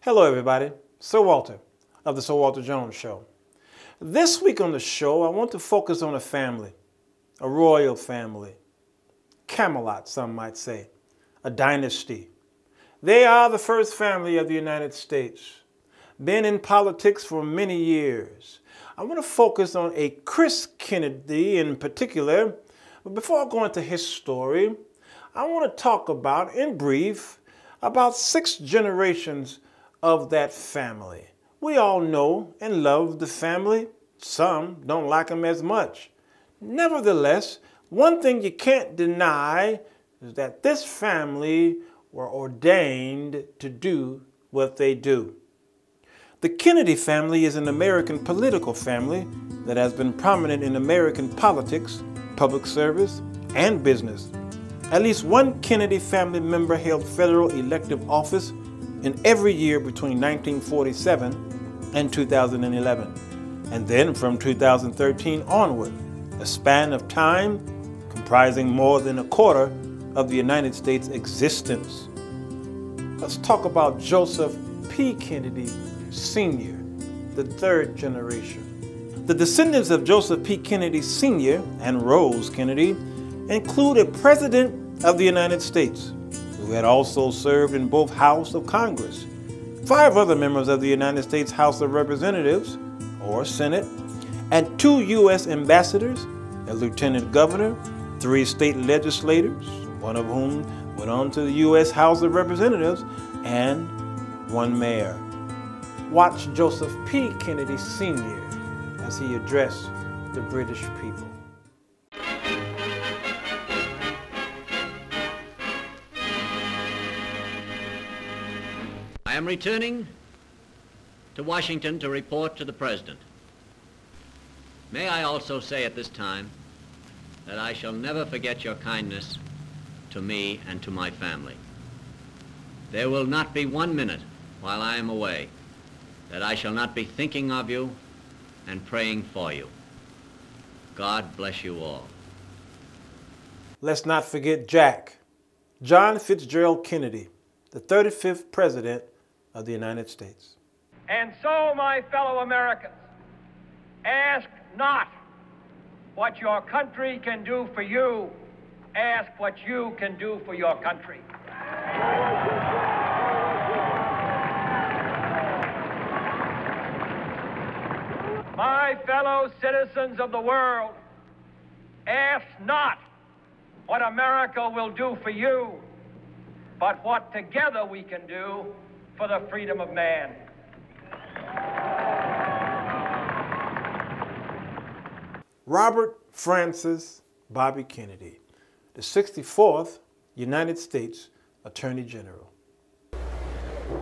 Hello everybody, Sir Walter of the Sir Walter Jones Show. This week on the show I want to focus on a family, a royal family, Camelot some might say, a dynasty. They are the first family of the United States, been in politics for many years. I want to focus on a Chris Kennedy in particular, but before I go into his story, I want to talk about, in brief, about 6 generations of that family. We all know and love the family. Some don't like them as much. Nevertheless, one thing you can't deny is that this family were ordained to do what they do. The Kennedy family is an American political family that has been prominent in American politics, public service, and business. At least one Kennedy family member held federal elective office in every year between 1947 and 2011, and then from 2013 onward, a span of time comprising more than a quarter of the United States' existence. Let's talk about Joseph P. Kennedy Sr., the 3rd generation. The descendants of Joseph P. Kennedy Sr. and Rose Kennedy include a President of the United States, who had also served in both Houses of Congress, 5 other members of the United States House of Representatives, or Senate, and 2 U.S. ambassadors, a lieutenant governor, 3 state legislators, one of whom went on to the U.S. House of Representatives, and 1 mayor. Watch Joseph P. Kennedy Sr. as he addressed the British people. I am returning to Washington to report to the President. May I also say at this time that I shall never forget your kindness to me and to my family. There will not be 1 minute while I am away that I shall not be thinking of you and praying for you. God bless you all. Let's not forget Jack, John Fitzgerald Kennedy, the 35th President of the United States. And so, my fellow Americans, ask not what your country can do for you, ask what you can do for your country. My fellow citizens of the world, ask not what America will do for you, but what together we can do for the freedom of man. Robert Francis Bobby Kennedy, the 64th United States Attorney General.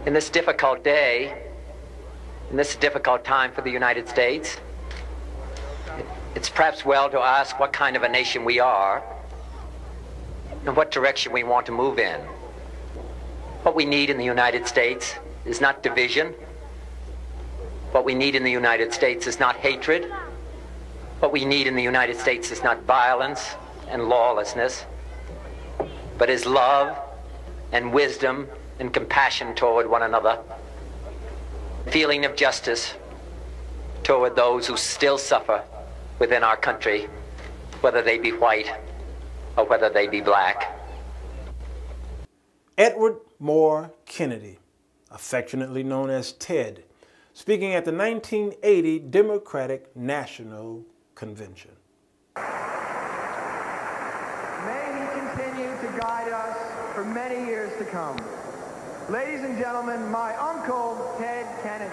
In this difficult day, in this difficult time for the United States, it's perhaps well to ask what kind of a nation we are and what direction we want to move in. What we need in the United States is not division. What we need in the United States is not hatred. What we need in the United States is not violence and lawlessness, but is love and wisdom and compassion toward one another, feeling of justice toward those who still suffer within our country, whether they be white or whether they be black. Edward Moore Kennedy, affectionately known as Ted, speaking at the 1980 Democratic National Convention. May he continue to guide us for many years to come. Ladies and gentlemen, my uncle, Ted Kennedy.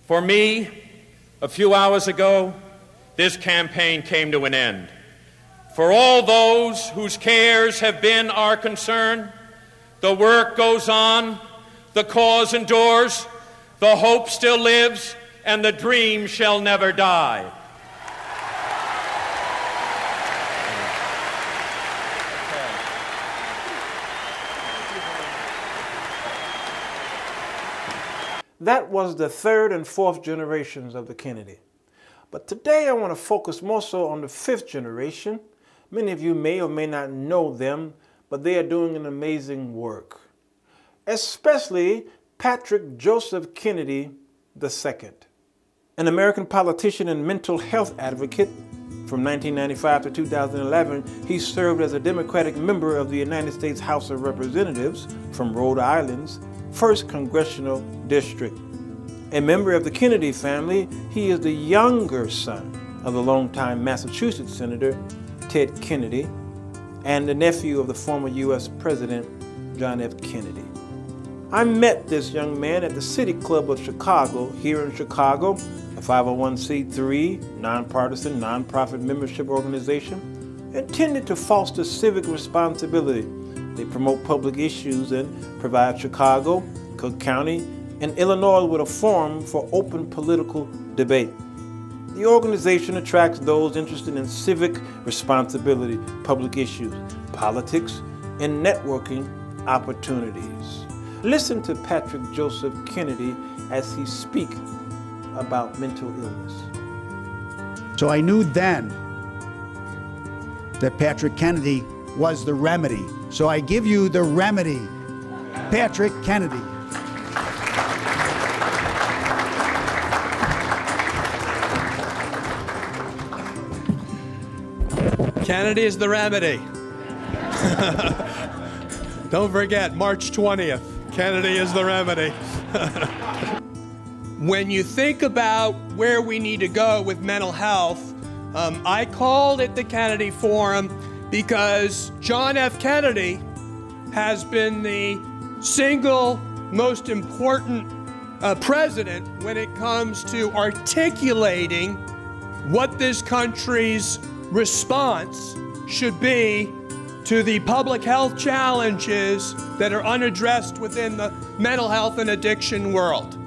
For me, a few hours ago, this campaign came to an end. For all those whose cares have been our concern, the work goes on, the cause endures, the hope still lives, and the dream shall never die. That was the third and fourth generations of the Kennedy. But today I want to focus more so on the fifth generation. Many of you may or may not know them, but they are doing an amazing work. Especially Patrick Joseph Kennedy II, an American politician and mental health advocate. From 1995 to 2011, he served as a Democratic member of the United States House of Representatives from Rhode Island's 1st Congressional District. A member of the Kennedy family, he is the younger son of the longtime Massachusetts Senator Ted Kennedy and the nephew of the former U.S. President John F. Kennedy. I met this young man at the City Club of Chicago, here in Chicago, a 501c3 nonpartisan nonprofit membership organization intended to foster civic responsibility. They promote public issues and provide Chicago, Cook County, and Illinois with a forum for open political debate. The organization attracts those interested in civic responsibility, public issues, politics, and networking opportunities. Listen to Patrick Joseph Kennedy as he speaks about mental illness. So I knew then that Patrick Kennedy was the remedy. So I give you the remedy, Patrick Kennedy. Kennedy is the remedy. Don't forget, March 20th, Kennedy is the remedy. When you think about where we need to go with mental health, I called it the Kennedy Forum because John F. Kennedy has been the single most important president when it comes to articulating what this country's response should be to the public health challenges that are unaddressed within the mental health and addiction world.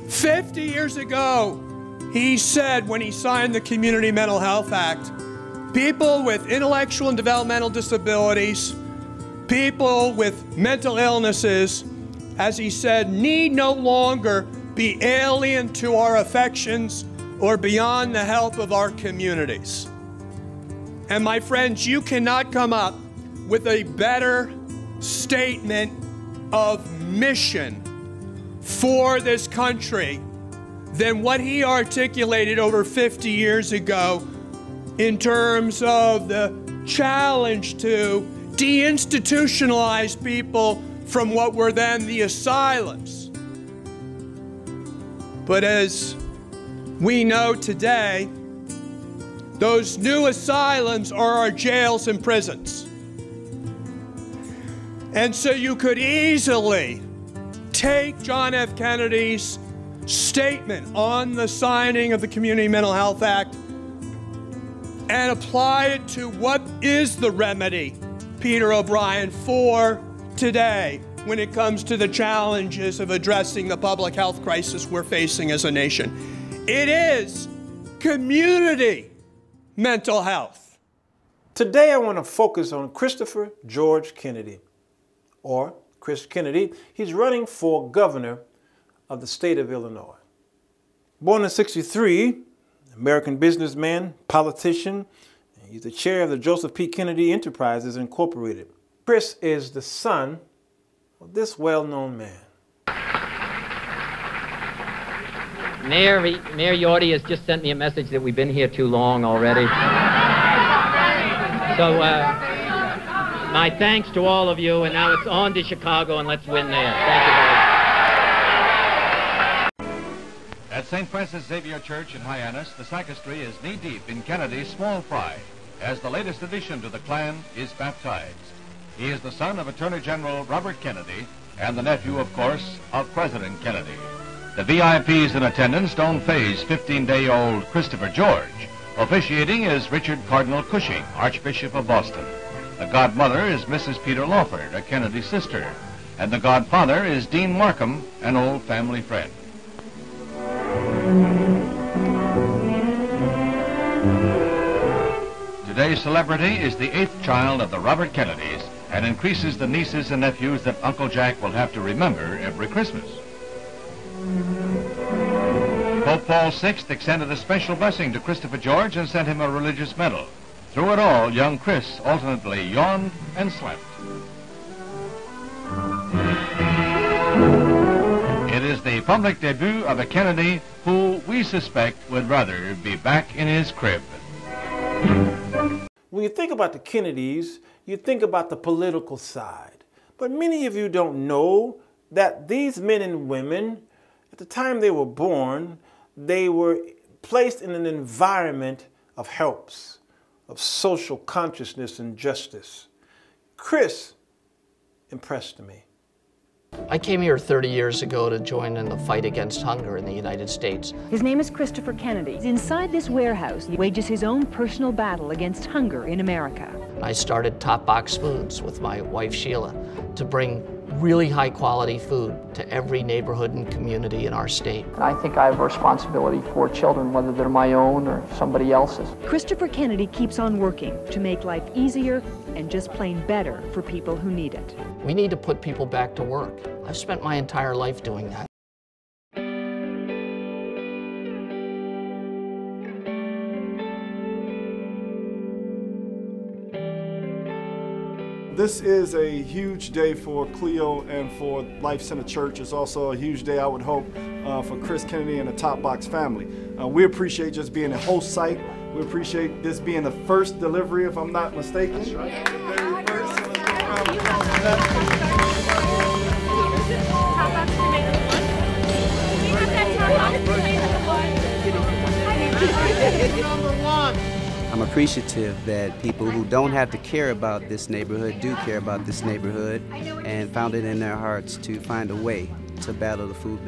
50 years ago, he said when he signed the Community Mental Health Act, people with intellectual and developmental disabilities, people with mental illnesses, as he said, need no longer be alien to our affections or beyond the help of our communities. And my friends, you cannot come up with a better statement of mission for this country than what he articulated over 50 years ago in terms of the challenge to deinstitutionalize people from what were then the asylums. But as we know today, those new asylums are our jails and prisons. And so you could easily take John F. Kennedy's statement on the signing of the Community Mental Health Act and apply it to what is the remedy, Peter O'Brien, for today when it comes to the challenges of addressing the public health crisis we're facing as a nation. It is community mental health. Today I want to focus on Christopher George Kennedy, or Chris Kennedy. He's running for governor of the state of Illinois. Born in '63, American businessman, politician. He's the chair of the Joseph P. Kennedy Enterprises Incorporated. Chris is the son of this well-known man. Mayor Yorty has just sent me a message that we've been here too long already. So, my thanks to all of you, and now it's on to Chicago, and let's win there. Thank you very much. At St. Francis Xavier Church in Hyannis, the sacristy is knee-deep in Kennedy's small fry, as the latest addition to the clan is baptized. He is the son of Attorney General Robert Kennedy, and the nephew, of course, of President Kennedy. The VIPs in attendance don't faze 15-day-old Christopher George. Officiating is Richard Cardinal Cushing, Archbishop of Boston. The godmother is Mrs. Peter Lawford, a Kennedy sister. And the godfather is Dean Markham, an old family friend. Today's celebrity is the 8th child of the Robert Kennedys and increases the nieces and nephews that Uncle Jack will have to remember every Christmas. Pope Paul VI extended a special blessing to Christopher George and sent him a religious medal. Through it all, young Chris alternately yawned and slept. It is the public debut of a Kennedy who we suspect would rather be back in his crib. When you think about the Kennedys, you think about the political side. But many of you don't know that these men and women, at the time they were born, they were placed in an environment of helps, of social consciousness and justice. Chris impressed me. I came here 30 years ago to join in the fight against hunger in the United States. His name is Christopher Kennedy. Inside this warehouse, he wages his own personal battle against hunger in America. I started Top Box Foods with my wife Sheila to bring really high quality food to every neighborhood and community in our state. I think I have a responsibility for children, whether they're my own or somebody else's. Christopher Kennedy keeps on working to make life easier and just plain better for people who need it. We need to put people back to work. I've spent my entire life doing that. This is a huge day for Cleo and for Life Center Church. It's also a huge day, I would hope, for Chris Kennedy and the Top Box family. We appreciate just being a host site. We appreciate this being the first delivery, if I'm not mistaken. That's right. The very first. I'm appreciative that people who don't have to care about this neighborhood do care about this neighborhood and found it in their hearts to find a way to battle the food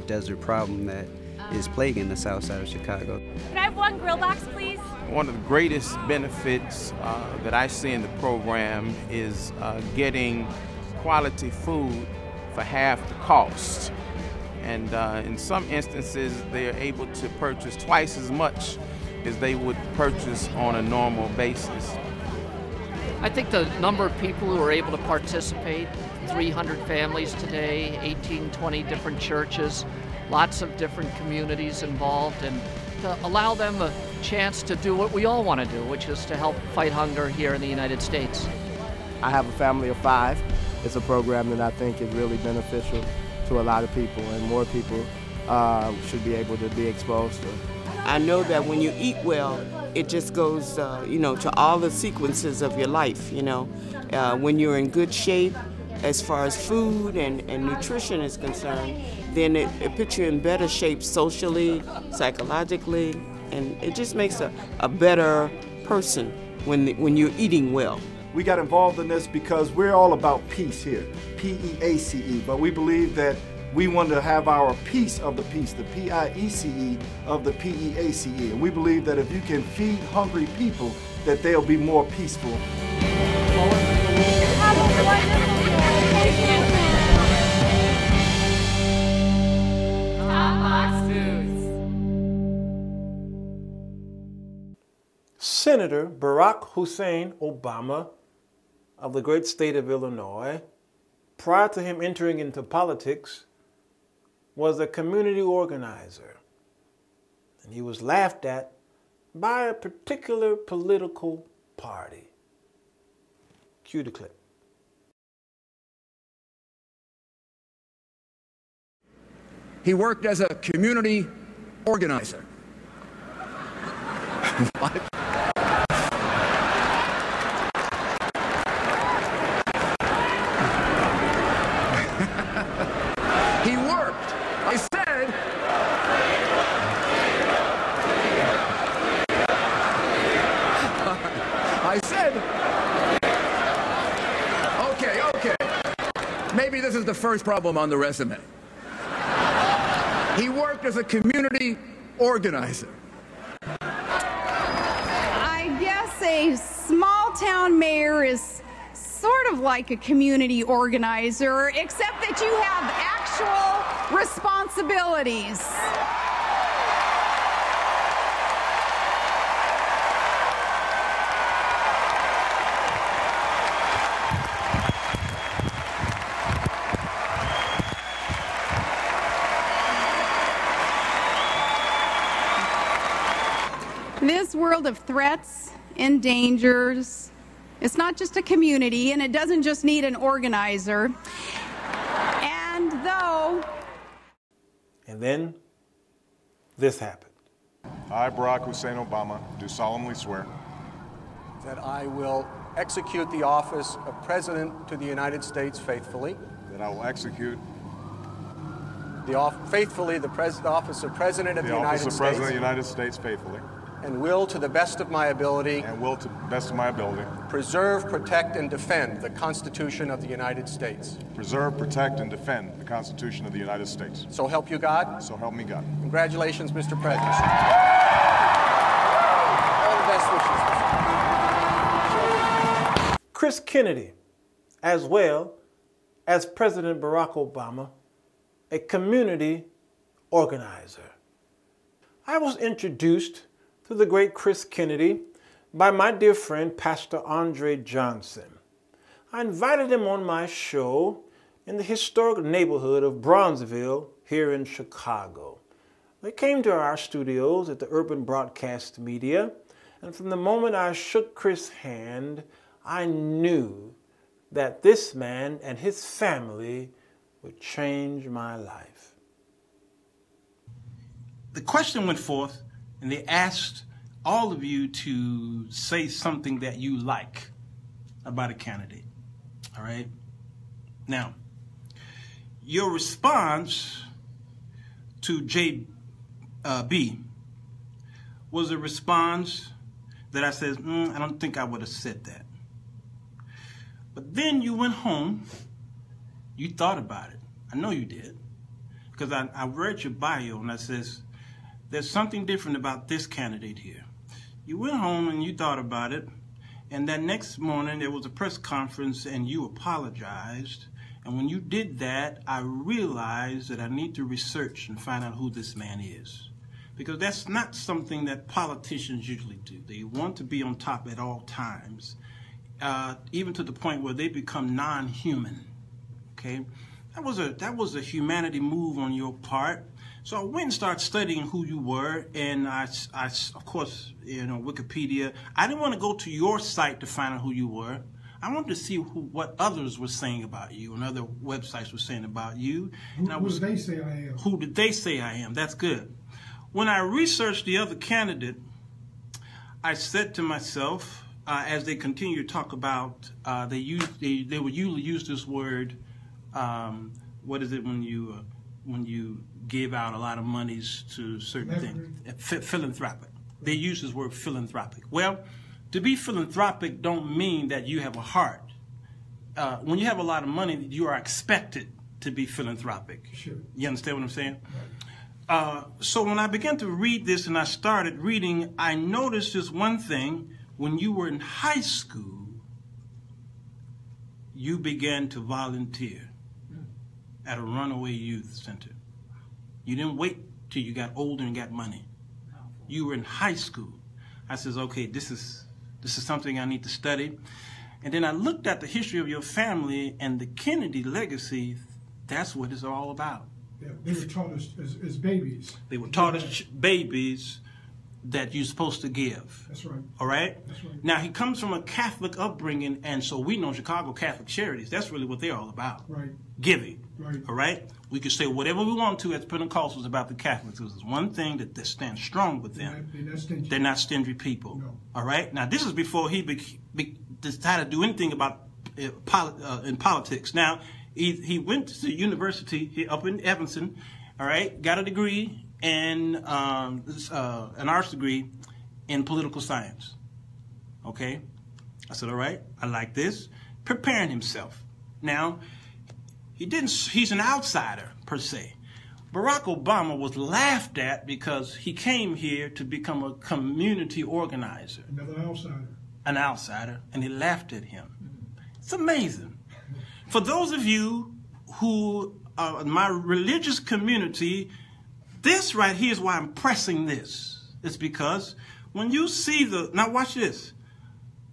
desert problem that is plaguing the south side of Chicago. Can I have one grill box, please? One of the greatest benefits that I see in the program is getting quality food for half the cost. And in some instances, they are able to purchase twice as much as they would purchase on a normal basis. I think the number of people who are able to participate, 300 families today, 18, 20 different churches, lots of different communities involved, and to allow them a chance to do what we all want to do, which is to help fight hunger here in the United States. I have a family of 5. It's a program that I think is really beneficial to a lot of people, and more people should be able to be exposed to it. I know that when you eat well, it just goes, to all the sequences of your life, When you're in good shape, as far as food and nutrition is concerned, then it puts you in better shape socially, psychologically, and it just makes a better person when you're eating well. We got involved in this because we're all about peace here, P-E-A-C-E, but we believe that we want to have our piece of the peace, the P-I-E-C-E of the P-E-A-C-E. And we believe that if you can feed hungry people, that they'll be more peaceful. Senator Barack Hussein Obama of the great state of Illinois, prior to him entering into politics, was a community organizer. And he was laughed at by a particular political party. Cue the clip. He worked as a community organizer. What? He worked. I said. I said. Okay. Maybe this is the first problem on the resume. He worked as a community organizer. I guess a small-town mayor is sort of like a community organizer, except that you have actual responsibilities. This world of threats and dangers, it's not just a community, and it doesn't just need an organizer. And then this happened. I, Barack Hussein Obama, do solemnly swear that I will execute the office of President to the United States faithfully. That I will execute the office of President of the United States. The office of President of the United States faithfully. And will, to the best of my ability. And will, to the best of my ability. Preserve, protect, and defend the Constitution of the United States. Preserve, protect, and defend the Constitution of the United States. So help you God. So help me God. Congratulations, Mr. President. All the best wishes. Chris Kennedy, as well as President Barack Obama, a community organizer. I was introduced to the great Chris Kennedy by my dear friend, Pastor Andre Johnson. I invited him on my show in the historic neighborhood of Bronzeville here in Chicago. They came to our studios at the Urban Broadcast Media, and from the moment I shook Chris' hand, I knew that this man and his family would change my life. The question went forth, and they asked all of you to say something that you like about a candidate. All right? Now, your response to JB was a response that I said, I don't think I would have said that. But then you went home, you thought about it. I know you did. Because I read your bio and I says, there's something different about this candidate here. You went home and you thought about it, and that next morning there was a press conference and you apologized. And when you did that, I realized that I need to research and find out who this man is. Because that's not something that politicians usually do. They want to be on top at all times, even to the point where they become non-human. Okay? That was a humanity move on your part. So I went and started studying who you were, and I of course, Wikipedia. I didn't want to go to your site to find out who you were. I wanted to see what others were saying about you and other websites were saying about you. Who did they say I am? Who did they say I am? That's good. When I researched the other candidate, I said to myself, as they continue to talk about, they would usually use this word. What is it when you give out a lot of monies to certain things? Philanthropic. They use this word philanthropic. Well, to be philanthropic don't mean that you have a heart. When you have a lot of money, you are expected to be philanthropic. Sure. You understand what I'm saying? Right. So when I began to read this and I started reading, I noticed this one thing. When you were in high school, you began to volunteer at a runaway youth center. You didn't wait till you got older and got money. You were in high school. I says, okay, this is something I need to study. And then I looked at the history of your family and the Kennedy legacy. That's what it's all about. Yeah, they were taught as babies. They were taught as babies that you're supposed to give. That's right. All right? That's right. Now, he comes from a Catholic upbringing, and so we know Chicago Catholic Charities. That's really what they're all about. Right. Giving. Right. All right? We can say whatever we want to as Pentecostals about the Catholics. There's one thing that stands strong with them. They're not stingy people. No. All right? Now, this is before he decided to do anything about in politics. Now, he went to university up in Evanston, all right, got a degree and an arts degree in political science. Okay? I said, all right, I like this. Preparing himself. Now, he's an outsider, per se. Barack Obama was laughed at because he came here to become a community organizer. Another outsider. An outsider, and they laughed at him. It's amazing. For those of you who are in my religious community, this right here is why I'm pressing this. It's because when you see now watch this.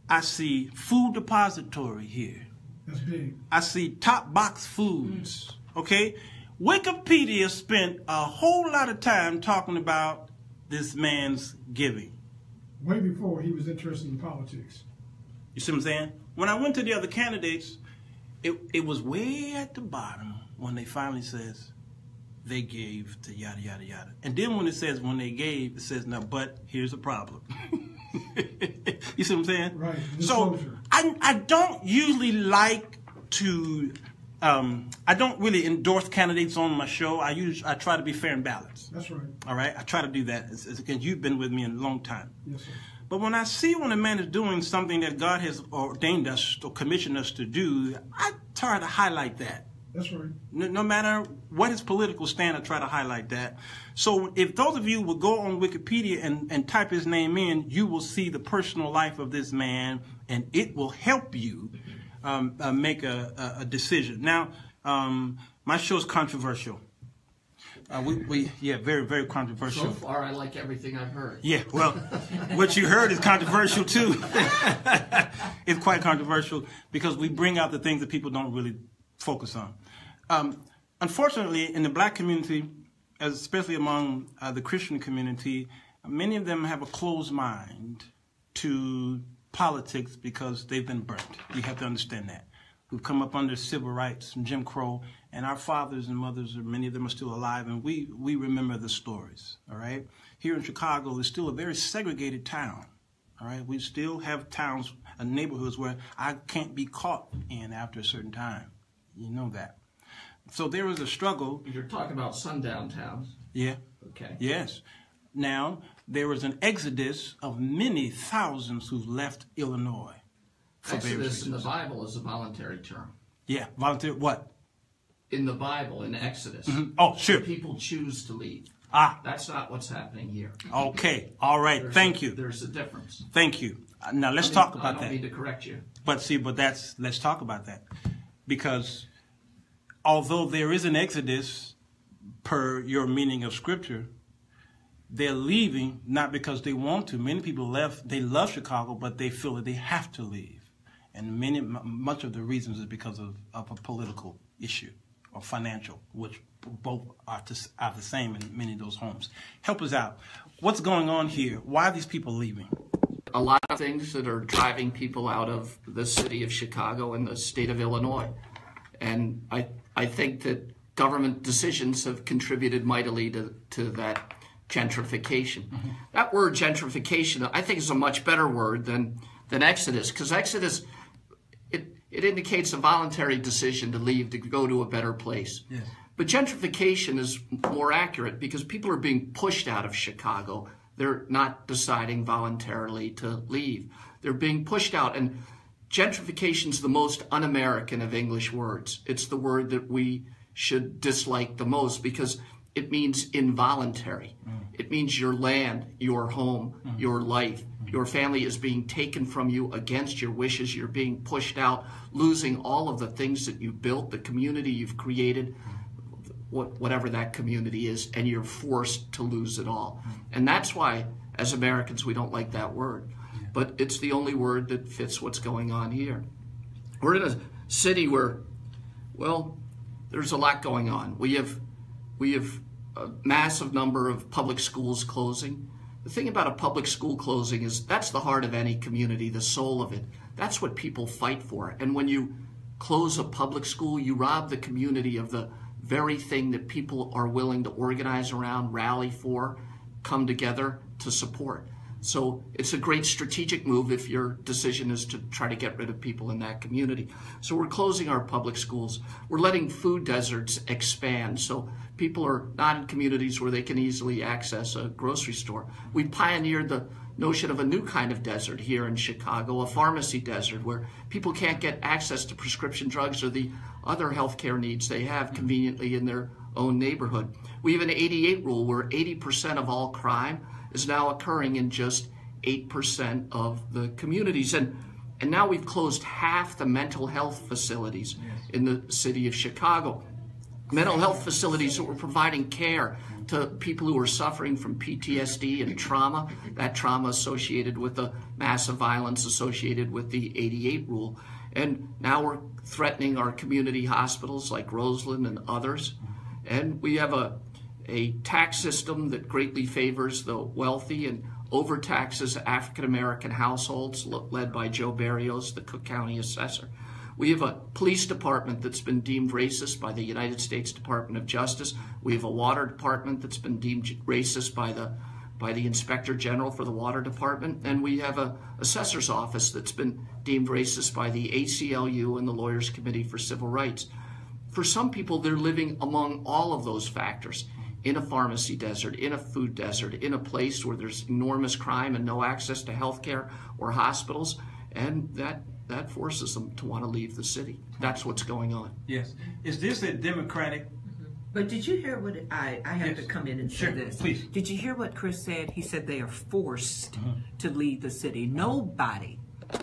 I see food depository here. That's big. I see Top Box Foods. Okay? Wikipedia spent a whole lot of time talking about this man's giving. way before he was interested in politics. You see what I'm saying? When I went to the other candidates, it was way at the bottom when they finally says they gave to yada, yada, yada. And then when it says when they gave, it says, no, but here's the problem. You see what I'm saying? Right. So I don't usually like to, I don't really endorse candidates on my show. I try to be fair and balanced. That's right. All right? I try to do that. Because you've been with me a long time. Yes, sir. But when I see when a man is doing something that God has ordained us or commissioned us to do, I try to highlight that. That's right. No matter what his political stand, I try to highlight that. So if those of you will go on Wikipedia and type his name in, you will see the personal life of this man, and it will help you make a decision. Now, my show is controversial. Yeah, very, very controversial. So far, I like everything I've heard. Yeah, well, what you heard is controversial, too. It's quite controversial because we bring out the things that people don't really focus on. Unfortunately, in the black community, especially among the Christian community, many of them have a closed mind to politics because they've been burnt. We have to understand that. We've come up under civil rights and Jim Crow, and our fathers and mothers, many of them are still alive, and we remember the stories, all right? Here in Chicago, it's still a very segregated town, all right? We still have towns and neighborhoods where I can't be caught in after a certain time. You know that. So there is a struggle. You're talking about sundown towns. Yeah. Okay. Yes. Now, there was an exodus of many thousands who've left Illinois. Exodus in the Bible is a voluntary term. Yeah, voluntary what? In the Bible, in Exodus. Mm-hmm. Oh, sure. People choose to leave. Ah. That's not what's happening here. Okay. All right. Thank you. There's a difference. Thank you. Now, let's talk about that. I don't mean to correct you. But let's talk about that. Because although there is an exodus per your meaning of Scripture, they're leaving not because they want to. Many people left. They love Chicago, but they feel that they have to leave. And much of the reasons is because of a political issue or financial, which both are the same in many of those homes. Help us out. What's going on here? Why are these people leaving? A lot of things that are driving people out of the city of Chicago and the state of Illinois. And I think that government decisions have contributed mightily to that gentrification. Mm-hmm. That word gentrification, I think, is a much better word than exodus, because exodus, it indicates a voluntary decision to leave to go to a better place. Yes. But gentrification is more accurate because people are being pushed out of Chicago. They're not deciding voluntarily to leave. They're being pushed out. And gentrification is the most un-American of English words. It's the word that we should dislike the most because it means involuntary. It means your land, your home, your life, your family is being taken from you against your wishes. You're being pushed out, losing all of the things that you built, the community you've created, whatever that community is, and you're forced to lose it all. And that's why, as Americans, we don't like that word. But it's the only word that fits what's going on here. We're in a city where, well, there's a lot going on. We have a massive number of public schools closing. The thing about a public school closing is that's the heart of any community, the soul of it. That's what people fight for. And when you close a public school, you rob the community of the very thing that people are willing to organize around, rally for, come together to support. So it's a great strategic move if your decision is to try to get rid of people in that community. So we're closing our public schools. We're letting food deserts expand so people are not in communities where they can easily access a grocery store. We pioneered the notion of a new kind of desert here in Chicago, a pharmacy desert, where people can't get access to prescription drugs or the other healthcare needs they have conveniently in their own neighborhood. We have an 88 rule where 80% of all crime is now occurring in just 8% of the communities. And now we've closed half the mental health facilities in the city of Chicago. Mental health facilities that were providing care to people who are suffering from PTSD and trauma, that trauma associated with the massive violence associated with the 88 rule. And now we're threatening our community hospitals like Roseland and others. And we have a tax system that greatly favors the wealthy and overtaxes African-American households, led by Joe Berrios, the Cook County assessor. We have a police department that's been deemed racist by the United States Department of Justice. We have a water department that's been deemed racist by the Inspector General for the Water Department. And we have a assessor's office that's been deemed racist by the ACLU and the Lawyers Committee for Civil Rights. For some people, they're living among all of those factors, in a pharmacy desert, in a food desert, in a place where there's enormous crime and no access to health care or hospitals, and that forces them to want to leave the city. That's what's going on. Yes. Is this a democratic? But did you hear what I have to come in and say this? Please. Did you hear what Chris said? He said they are forced to leave the city. Nobody,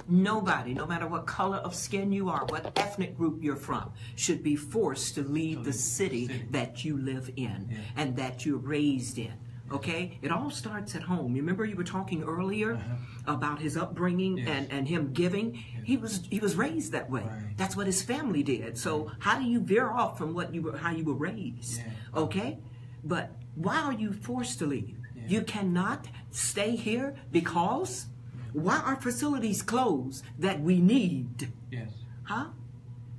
no matter what color of skin you are, what ethnic group you're from, should be forced to leave the city that you live in and that you're raised in. Okay? It all starts at home. Remember you were talking earlier about his upbringing and him giving? He was raised that way. Right. That's what his family did. So how do you veer off from how you were raised? Okay? But why are you forced to leave? You cannot stay here because why are facilities closed that we need? Yes. Huh?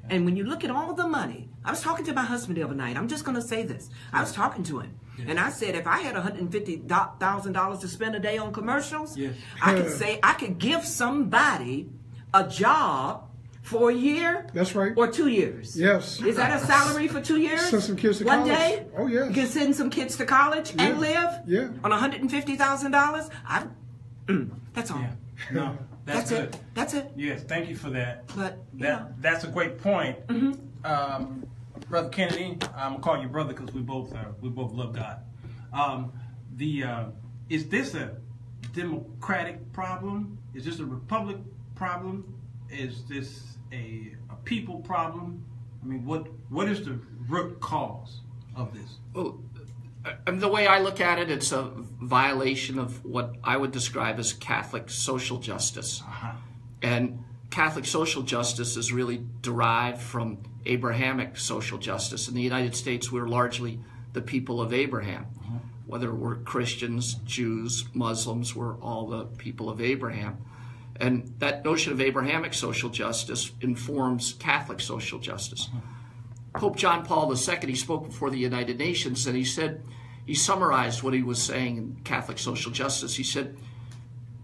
And when you look at all the money, I was talking to my husband the other night. I'm just going to say this. I was talking to him. And I said, if I had $150,000 to spend a day on commercials, I could give somebody a job for a year. That's right. Or 2 years. Yes. Is that a salary for 2 years? Send some kids to college. One day? Oh, yes. You can send some kids to college and live on $150,000? That's all. No, that's good. It. That's it. Yes, thank you for that. But that's a great point. Brother Kennedy, I'm gonna call you brother because we both love God. Is this a democratic problem? Is this a republic problem? Is this a people problem? I mean, what is the root cause of this? Well, the way I look at it, it's a violation of what I would describe as Catholic social justice. And Catholic social justice is really derived from Abrahamic social justice. In the United States, we're largely the people of Abraham. Whether we're Christians, Jews, Muslims, we're all the people of Abraham. And that notion of Abrahamic social justice informs Catholic social justice. Pope John Paul II, he spoke before the United Nations, and he summarized what he was saying in Catholic social justice. He said,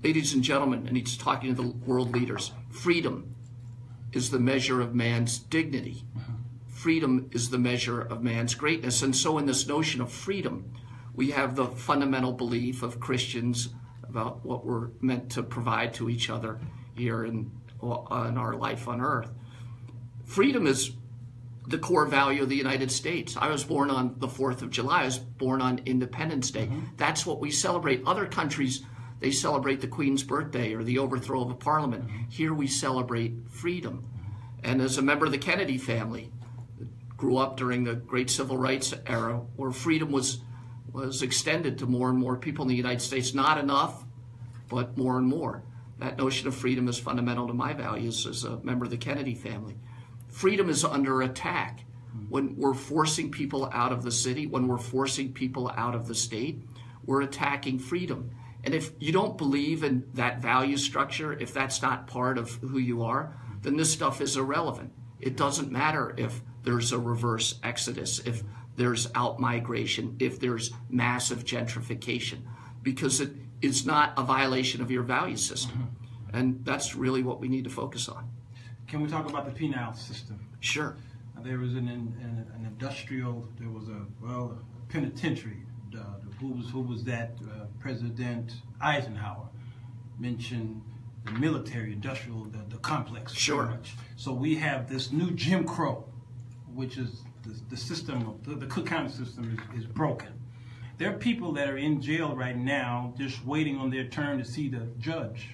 ladies and gentlemen, and he's talking to the world leaders, freedom is the measure of man's dignity. Freedom is the measure of man's greatness. And so in this notion of freedom, we have the fundamental belief of Christians about what we're meant to provide to each other here in our life on earth. Freedom is the core value of the United States. I was born on the 4th of July. I was born on Independence Day. That's what we celebrate. Other countries, they celebrate the Queen's birthday or the overthrow of a parliament. Here we celebrate freedom. And as a member of the Kennedy family, grew up during the great civil rights era where freedom was extended to more and more people in the United States. Not enough, but more and more. That notion of freedom is fundamental to my values as a member of the Kennedy family. Freedom is under attack. When we're forcing people out of the city, when we're forcing people out of the state, we're attacking freedom. And if you don't believe in that value structure, if that's not part of who you are, then this stuff is irrelevant. It doesn't matter if there's a reverse exodus, if there's out-migration, if there's massive gentrification, because it is not a violation of your value system. And that's really what we need to focus on. Can we talk about the penal system? Sure. There was an industrial, there was a penitentiary. Who was that? President Eisenhower mentioned the military industrial, the complex. Sure. So we have this new Jim Crow, which is the system, the Cook County system is broken. There are people that are in jail right now just waiting on their turn to see the judge,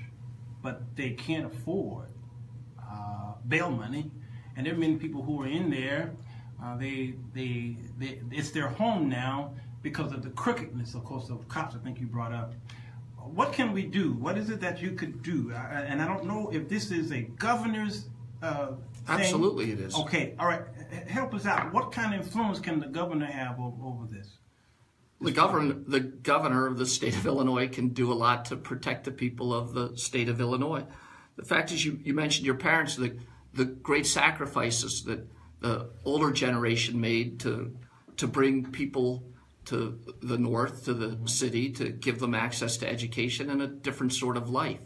but they can't afford bail money. And there are many people who are in there, it's their home now because of the crookedness, of course, of cops, I think you brought up. What can we do? What is it that you could do? And I don't know if this is a governor's thing. Absolutely it is. Okay, all right. Help us out. What kind of influence can the governor have over this? The governor of the state of Illinois can do a lot to protect the people of the state of Illinois. The fact is, you mentioned your parents, the great sacrifices that the older generation made to bring people to the north, to the city, to give them access to education and a different sort of life.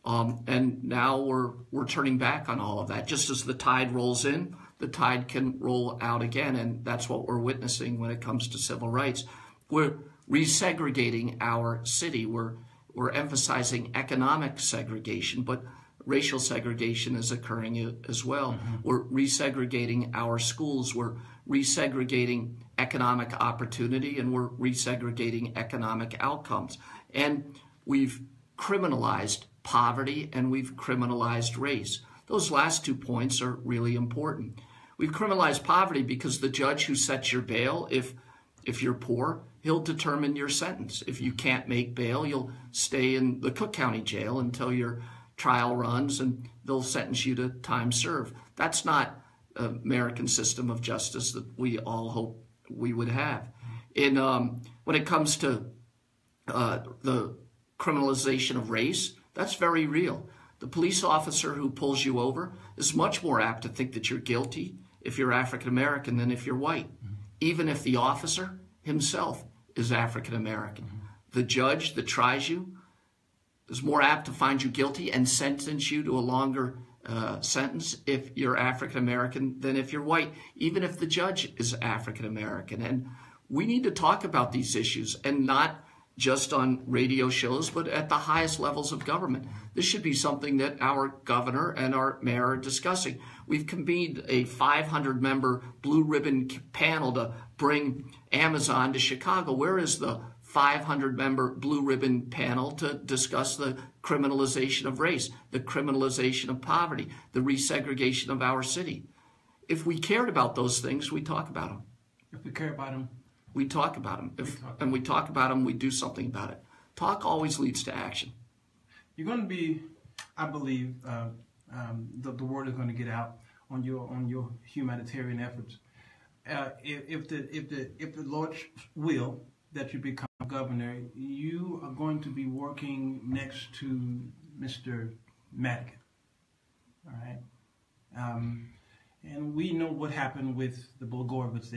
And now we're turning back on all of that. Just as the tide rolls in, the tide can roll out again, and that's what we're witnessing when it comes to civil rights. We're resegregating our city. We're emphasizing economic segregation, but racial segregation is occurring as well. Mm-hmm. We're resegregating our schools. We're resegregating economic opportunity, and we're resegregating economic outcomes. And we've criminalized poverty, and we've criminalized race. Those last 2 points are really important. We've criminalized poverty because the judge who sets your bail, if you're poor, he'll determine your sentence. If you can't make bail, you'll stay in the Cook County Jail until your trial runs, and they'll sentence you to time served. That's not an American system of justice that we all hope we would have. When it comes to the criminalization of race, that's very real. The police officer who pulls you over is much more apt to think that you're guilty if you're African American than if you're white, even if the officer himself is African American. The judge that tries you is more apt to find you guilty and sentence you to a longer sentence if you're African American than if you're white, even if the judge is African American. And we need to talk about these issues, and not just on radio shows, but at the highest levels of government. This should be something that our governor and our mayor are discussing. We've convened a 500-member blue ribbon panel to bring Amazon to Chicago. Where is the 500-member blue ribbon panel to discuss the criminalization of race, the criminalization of poverty, the resegregation of our city? If we cared about those things, we'd talk about them. If we care about them, we talk about them. And we talk about them, we do something about it. Talk always leads to action. You're going to be, I believe, the word is going to get out on your humanitarian efforts. If the Lord's will that you become governor, you are going to be working next to Mr. Madigan. All right, and we know what happened with the Blagojevich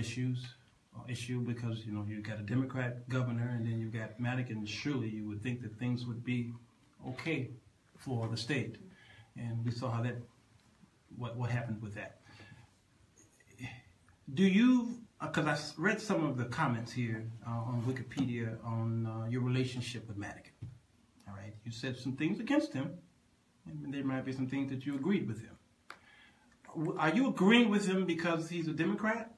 issue, because you got a Democrat governor and then you got Madigan. Surely you would think that things would be okay for the state, and we saw how what happened with that. Do you? Because I read some of the comments here on Wikipedia on your relationship with Madigan. All right, you said some things against him, and there might be some things that you agreed with him. Are you agreeing with him because he's a Democrat?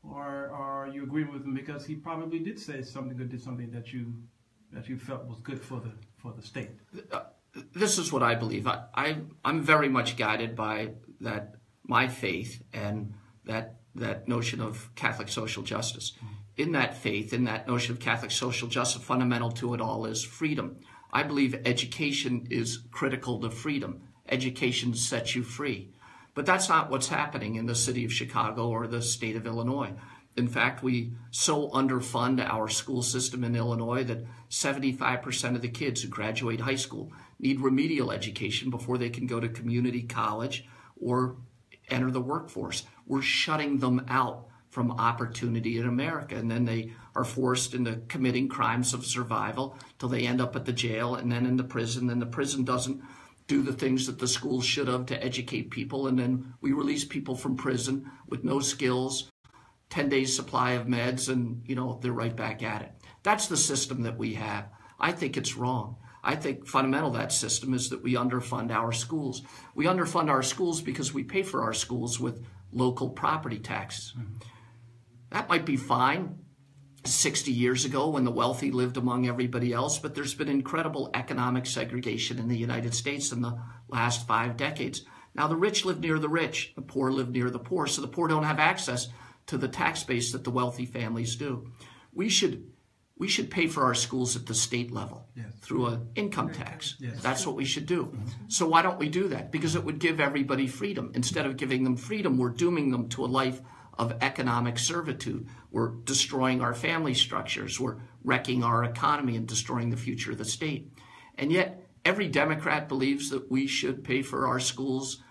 Or are you agreeing with him because he probably did say something or did something that you felt was good for the state? This is what I believe. I'm very much guided by my faith and that notion of Catholic social justice. In that faith, in that notion of Catholic social justice, fundamental to it all is freedom. I believe education is critical to freedom. Education sets you free. But that's not what's happening in the city of Chicago or the state of Illinois. In fact, we so underfund our school system in Illinois that 75% of the kids who graduate high school need remedial education before they can go to community college or enter the workforce. We're shutting them out from opportunity in America, and then they are forced into committing crimes of survival till they end up at the jail and then in the prison, and the prison doesn't do the things that the schools should have to educate people, and then we release people from prison with no skills, 10 days supply of meds, and they're right back at it. That's the system that we have. I think it's wrong. I think fundamental to that system is that we underfund our schools. We underfund our schools because we pay for our schools with local property taxes. That might be fine 60 years ago when the wealthy lived among everybody else, but there's been incredible economic segregation in the United States in the last 5 decades. Now the rich live near the rich, the poor live near the poor, so the poor don't have access to the tax base that the wealthy families do. We should pay for our schools at the state level through an income tax. That's what we should do. So why don't we do that? Because it would give everybody freedom. Instead of giving them freedom, we're dooming them to a life of economic servitude. We're destroying our family structures. We're wrecking our economy and destroying the future of the state. And yet, every Democrat believes that we should pay for our schools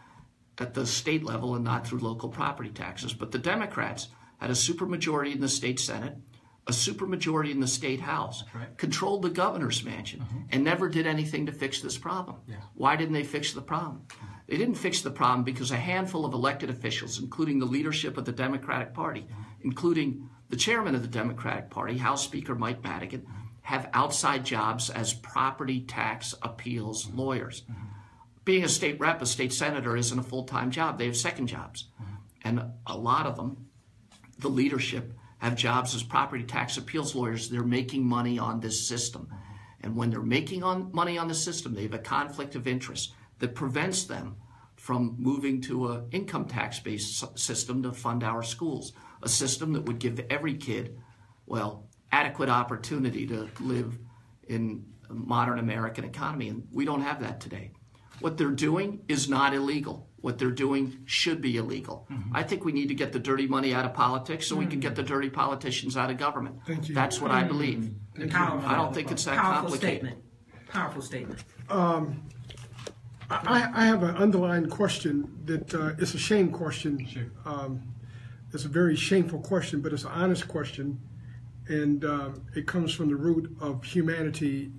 at the state level and not through local property taxes. But the Democrats had a supermajority in the state Senate, a supermajority in the state House, controlled the governor's mansion, and never did anything to fix this problem. Why didn't they fix the problem? They didn't fix the problem because a handful of elected officials, including the leadership of the Democratic Party, including the chairman of the Democratic Party, House Speaker Mike Madigan, have outside jobs as property tax appeals lawyers. Being a state rep, a state senator, isn't a full-time job. They have second jobs. And a lot of them, the leadership, have jobs as property tax appeals lawyers. They're making money on this system. And when they're making money on the system, they have a conflict of interest that prevents them from moving to an income tax-based system to fund our schools, a system that would give every kid, well, adequate opportunity to live in a modern American economy. And we don't have that today. What they're doing is not illegal. What they're doing should be illegal. I think we need to get the dirty money out of politics so we can get the dirty politicians out of government. Thank you. That's what I believe. I don't think it's that complicated. Powerful statement. I have an underlying question that it's a shame question. It's a very shameful question, but it's an honest question. And it comes from the root of humanity,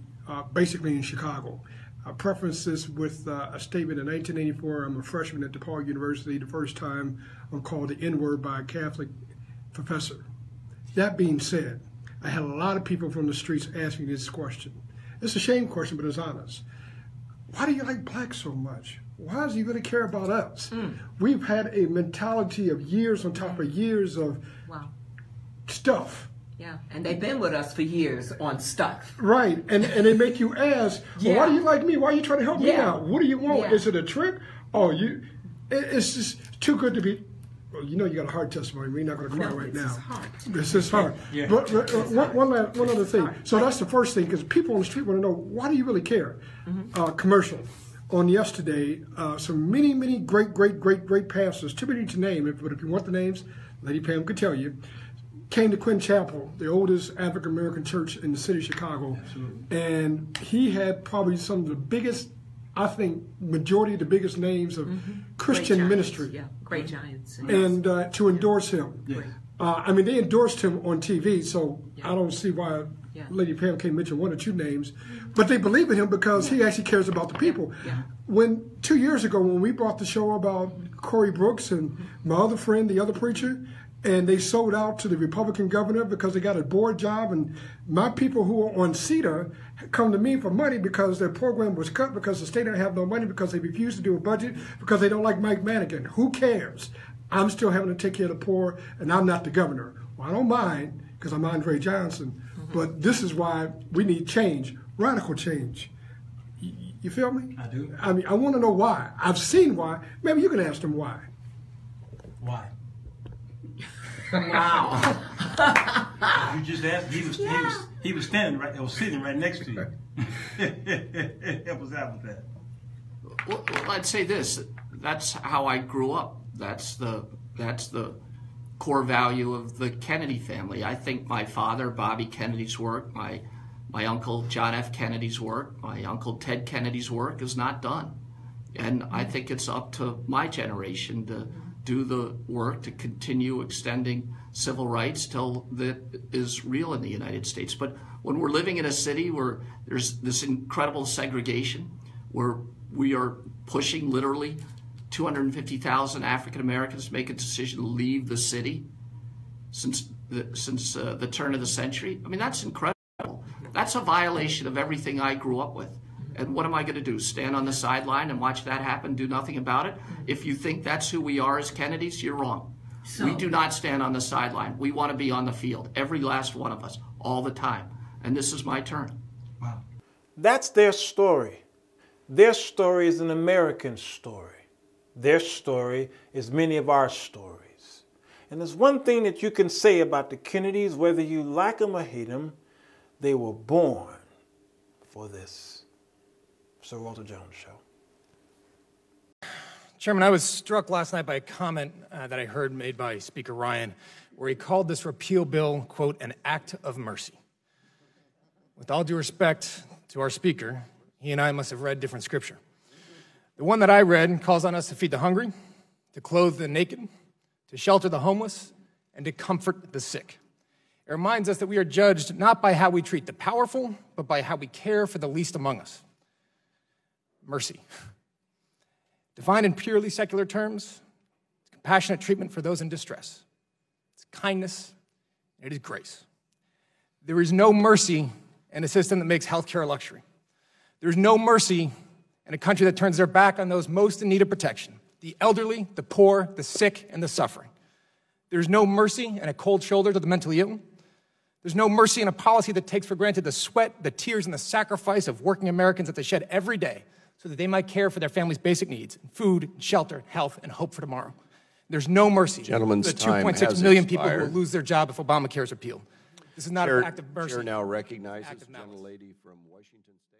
basically in Chicago. I preface this with a statement in 1984. I'm a freshman at DePaul University. The first time I'm called the N-word by a Catholic professor. That being said, I had a lot of people from the streets asking this question. It's a shame question, but it's honest. Why do you like blacks so much? Why does he really care about us? We've had a mentality of years on top of years of stuff. Yeah, and they've been with us for years on stuff. Right, and they make you ask, well, why do you like me? Why are you trying to help me out? What do you want? Is it a trick? Oh, it's just too good to be. Well, you know you got a hard testimony. We're not going to cry right now. This is hard. But one other thing. So that's the first thing, because people on the street want to know, why do you really care? Commercial. On yesterday, some many great pastors, too many to name, but if you want the names, Lady Pam could tell you, came to Quinn Chapel, the oldest African-American church in the city of Chicago. Absolutely. And he had probably some of the biggest, I think, majority of the biggest names of Christian ministry. Yeah, great giants. And to endorse him. I mean, they endorsed him on TV, so I don't see why Lady Pam can't mention one or two names. But they believe in him because he actually cares about the people. When 2 years ago, when we brought the show about Corey Brooks and my other friend, the other preacher, and they sold out to the Republican governor because they got a board job, and my people who are on CETA come to me for money because their program was cut because the state didn't have no money because they refused to do a budget because they don't like Mike Madigan. Who cares? I'm still having to take care of the poor, and I'm not the governor. Well, I don't mind because I'm Andre Johnson, but this is why we need change, radical change. You feel me? I do. I mean, I want to know why. I've seen why. Maybe you can ask them why. Why? Wow. You just asked. He was standing right. Was sitting right next to you. Help us out with that. Well, I'd say this. That's how I grew up. That's the core value of the Kennedy family. I think my father, Bobby Kennedy's work, my uncle John F. Kennedy's work, my uncle Ted Kennedy's work is not done. And I think it's up to my generation to do the work to continue extending civil rights till that is real in the United States. But when we're living in a city where there's this incredible segregation, where we are pushing literally 250,000 African Americans to make a decision to leave the city since the turn of the century, I mean, that's incredible. That's a violation of everything I grew up with. And what am I going to do? Stand on the sideline and watch that happen, do nothing about it? If you think that's who we are as Kennedys, you're wrong. We do not stand on the sideline. We want to be on the field, every last one of us, all the time. And this is my turn. Wow. That's their story. Their story is an American story. Their story is many of our stories. And there's one thing that you can say about the Kennedys, whether you like them or hate them, they were born for this. Sir Walter Jones Show. Chairman, I was struck last night by a comment that I heard made by Speaker Ryan, where he called this repeal bill, quote, an act of mercy. With all due respect to our Speaker, he and I must have read different scripture. The one that I read calls on us to feed the hungry, to clothe the naked, to shelter the homeless, and to comfort the sick. It reminds us that we are judged not by how we treat the powerful, but by how we care for the least among us. Mercy. Defined in purely secular terms, it's compassionate treatment for those in distress. It's kindness, and it is grace. There is no mercy in a system that makes healthcare a luxury. There's no mercy in a country that turns their back on those most in need of protection, the elderly, the poor, the sick, and the suffering. There's no mercy in a cold shoulder to the mentally ill. There's no mercy in a policy that takes for granted the sweat, the tears, and the sacrifice of working Americans that they shed every day so that they might care for their family's basic needs, food, shelter, health, and hope for tomorrow. There's no mercy for the 2.6 million people who will lose their job if Obamacare is repealed. This is not an act of mercy. Chair now recognizes the gentlelady from Washington State.